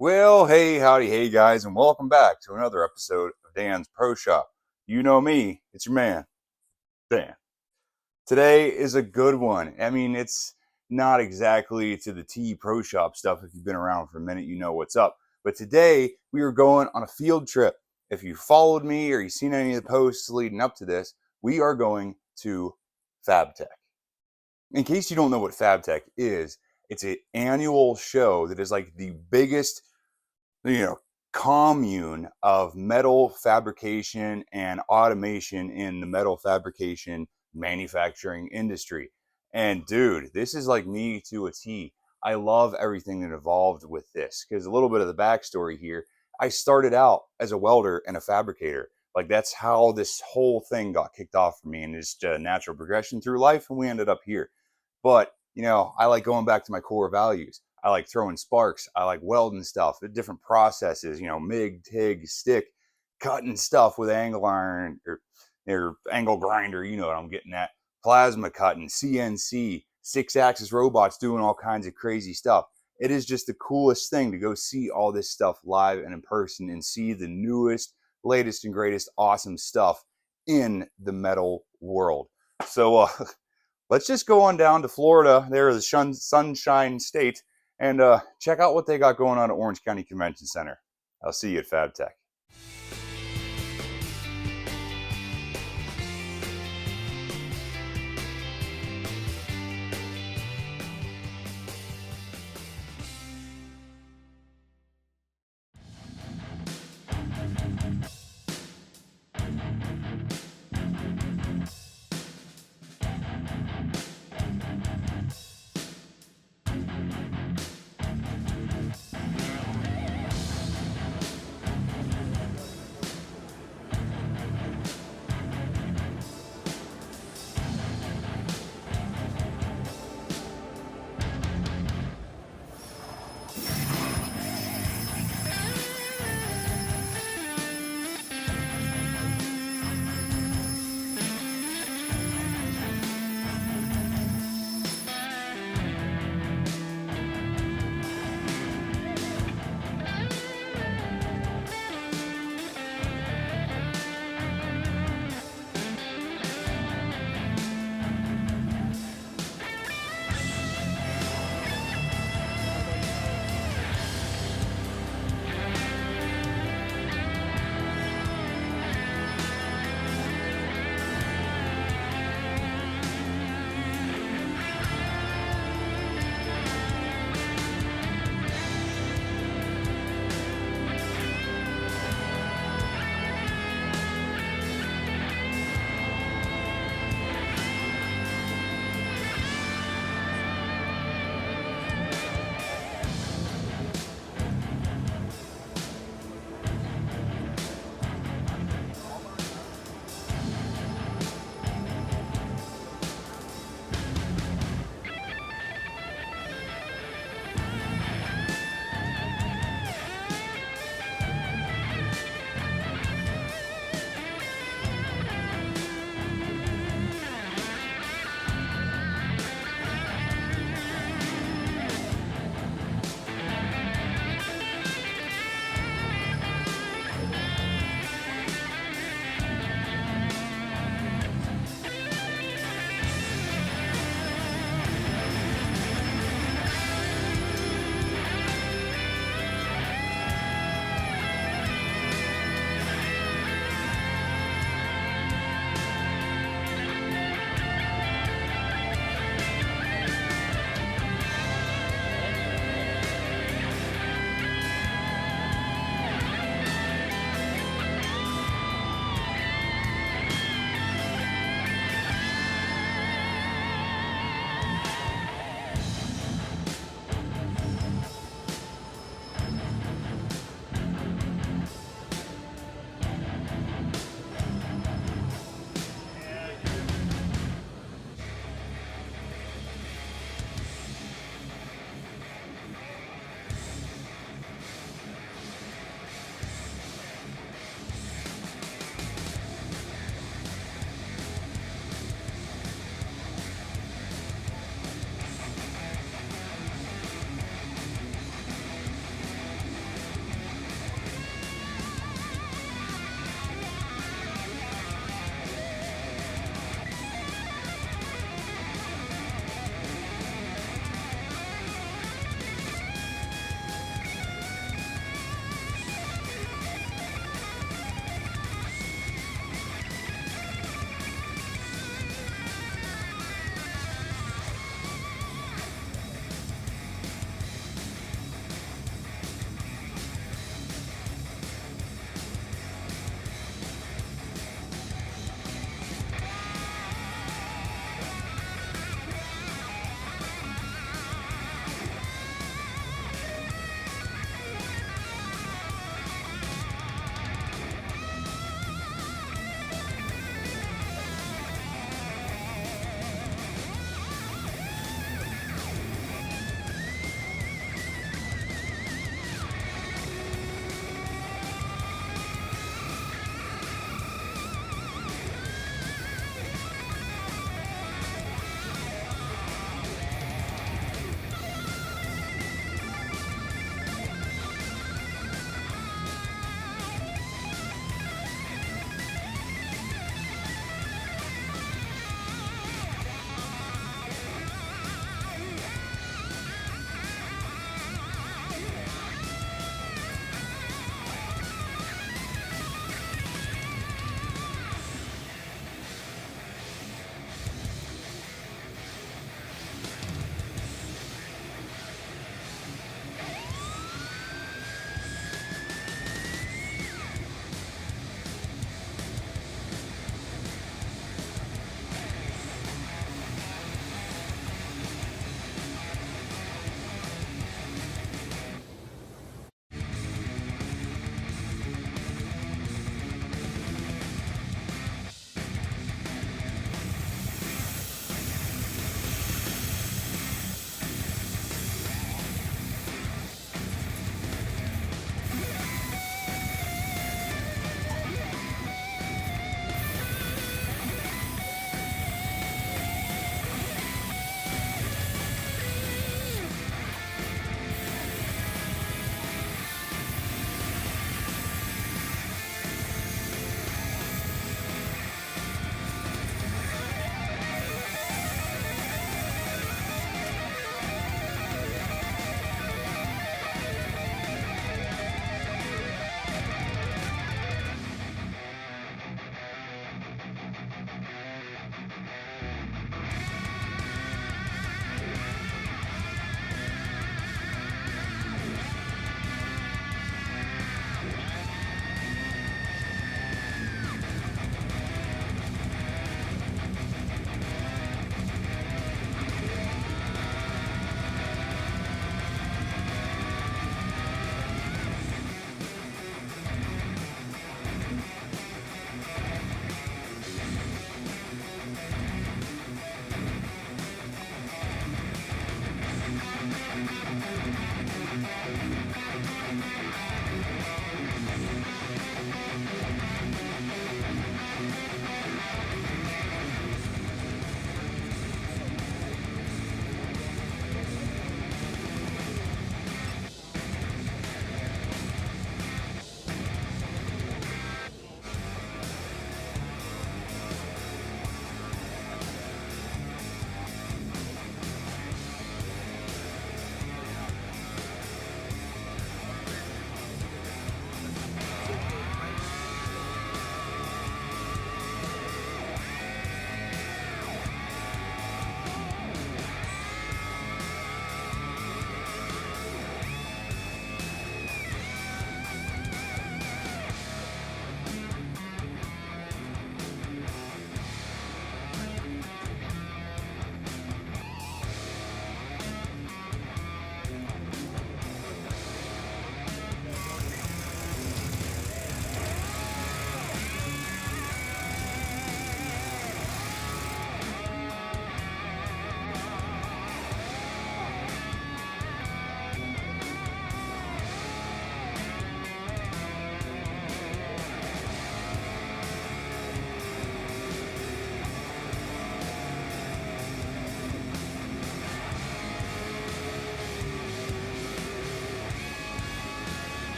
Well, hey, howdy, hey guys, and welcome back to another episode of Dan's Pro Shop. You know me, it's your man, Dan. Today is a good one. I mean, it's not exactly to the T Pro Shop stuff. If you've been around for a minute, you know what's up. But today we are going on a field trip. If you followed me or you've seen any of the posts leading up to this, we are going to FABTECH. In case you don't know what FABTECH is, it's an annual show that is like the biggest you know commune of metal fabrication and automation in the metal fabrication manufacturing industry. And dude, this is like me to a T. I love everything that evolved with this because a little bit of the backstory here. I started out as a welder and a fabricator. Like that's how this whole thing got kicked off for me, and it's a natural progression through life, and we ended up here. But I like going back to my core values. I like throwing sparks. I like welding stuff, different processes, MIG, TIG, stick, cutting stuff with angle iron or angle grinder. You know what I'm getting at. Plasma cutting, CNC, 6-axis robots doing all kinds of crazy stuff. It is just the coolest thing to go see all this stuff live and in person and see the newest, latest, and greatest awesome stuff in the metal world. So, let's just go on down to Florida. There is the Sunshine State, and check out what they got going on at Orange County Convention Center. I'll see you at FABTECH.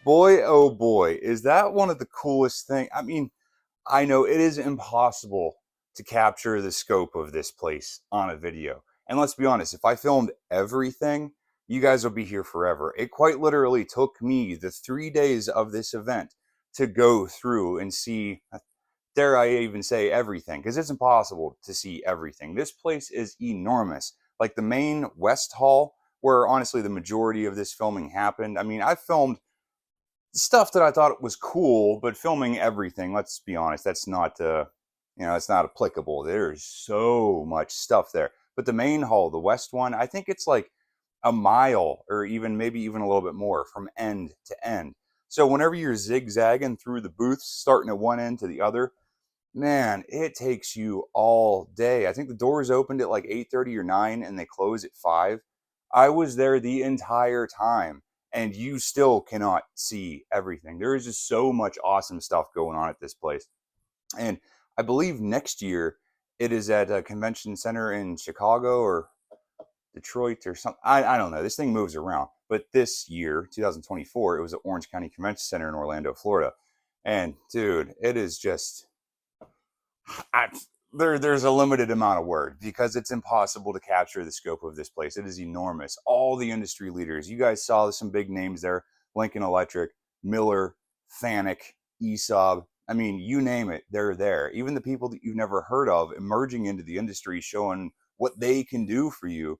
Boy, oh boy, is that one of the coolest things. I mean, I know it is impossible to capture the scope of this place on a video. And let's be honest, if I filmed everything, you guys will be here forever. It quite literally took me the 3 days of this event to go through and see, dare I even say, everything, because it's impossible to see everything. This place is enormous. Like the main West Hall, where honestly the majority of this filming happened. I mean, I filmed stuff that I thought was cool, but filming everything, let's be honest, that's not, it's not applicable. There's so much stuff there. But the main hall, the west one, I think it's like a mile or even maybe even a little bit more from end to end. So whenever you're zigzagging through the booths, starting at one end to the other, man, it takes you all day. I think the doors opened at like 8:30 or 9 and they close at 5. I was there the entire time and you still cannot see everything. There is just so much awesome stuff going on at this place. And I believe next year it is at a convention center in Chicago or Detroit or something. I don't know. This thing moves around. But this year, 2024, it was at Orange County Convention Center in Orlando, Florida. And dude, it is just I, there's a limited amount of word because it's impossible to capture the scope of this place. It is enormous. All the industry leaders, you guys saw some big names there: Lincoln Electric, Miller, Fanuc, ESAB. I mean, you name it, they're there. Even the people that you've never heard of emerging into the industry, showing what they can do for you.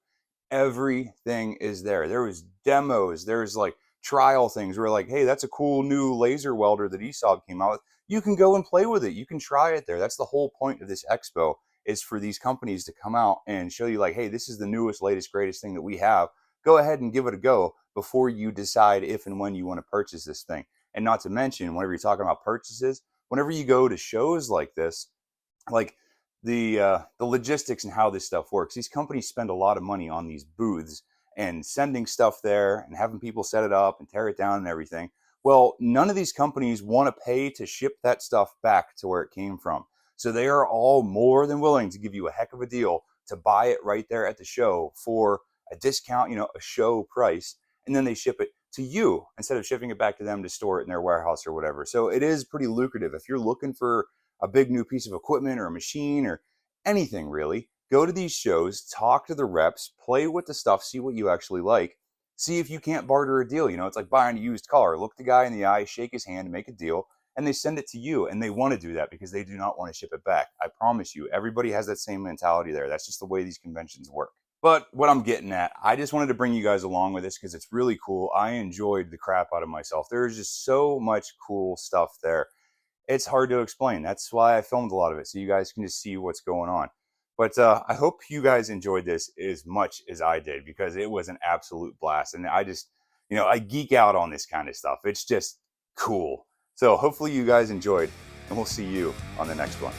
Everything is there. There was demos. There's like trial things where like, hey, that's a cool new laser welder that ESAB came out with. You can go and play with it. You can try it there. That's the whole point of this expo, is for these companies to come out and show you like, hey, this is the newest, latest, greatest thing that we have. Go ahead and give it a go before you decide if and when you want to purchase this thing. And not to mention, whenever you're talking about purchases, whenever you go to shows like this, like the logistics and how this stuff works. These companies spend a lot of money on these booths and sending stuff there and having people set it up and tear it down and everything. Well, none of these companies want to pay to ship that stuff back to where it came from. So they are all more than willing to give you a heck of a deal to buy it right there at the show for a discount, a show price, and then they ship it to you instead of shipping it back to them to store it in their warehouse or whatever. So it is pretty lucrative. If you're looking for a big new piece of equipment or a machine or anything really, go to these shows, talk to the reps, play with the stuff, see what you actually like, see if you can't barter a deal. It's like buying a used car. Look the guy in the eye, shake his hand, make a deal, and they send it to you. And they want to do that because they do not want to ship it back. I promise you, everybody has that same mentality there. That's just the way these conventions work. But what I'm getting at, I just wanted to bring you guys along with this because it's really cool. I enjoyed the crap out of myself. There's just so much cool stuff there. It's hard to explain. That's why I filmed a lot of it, so you guys can just see what's going on. But I hope you guys enjoyed this as much as I did, because it was an absolute blast. And I just, I geek out on this kind of stuff. It's just cool. So hopefully you guys enjoyed, and we'll see you on the next one.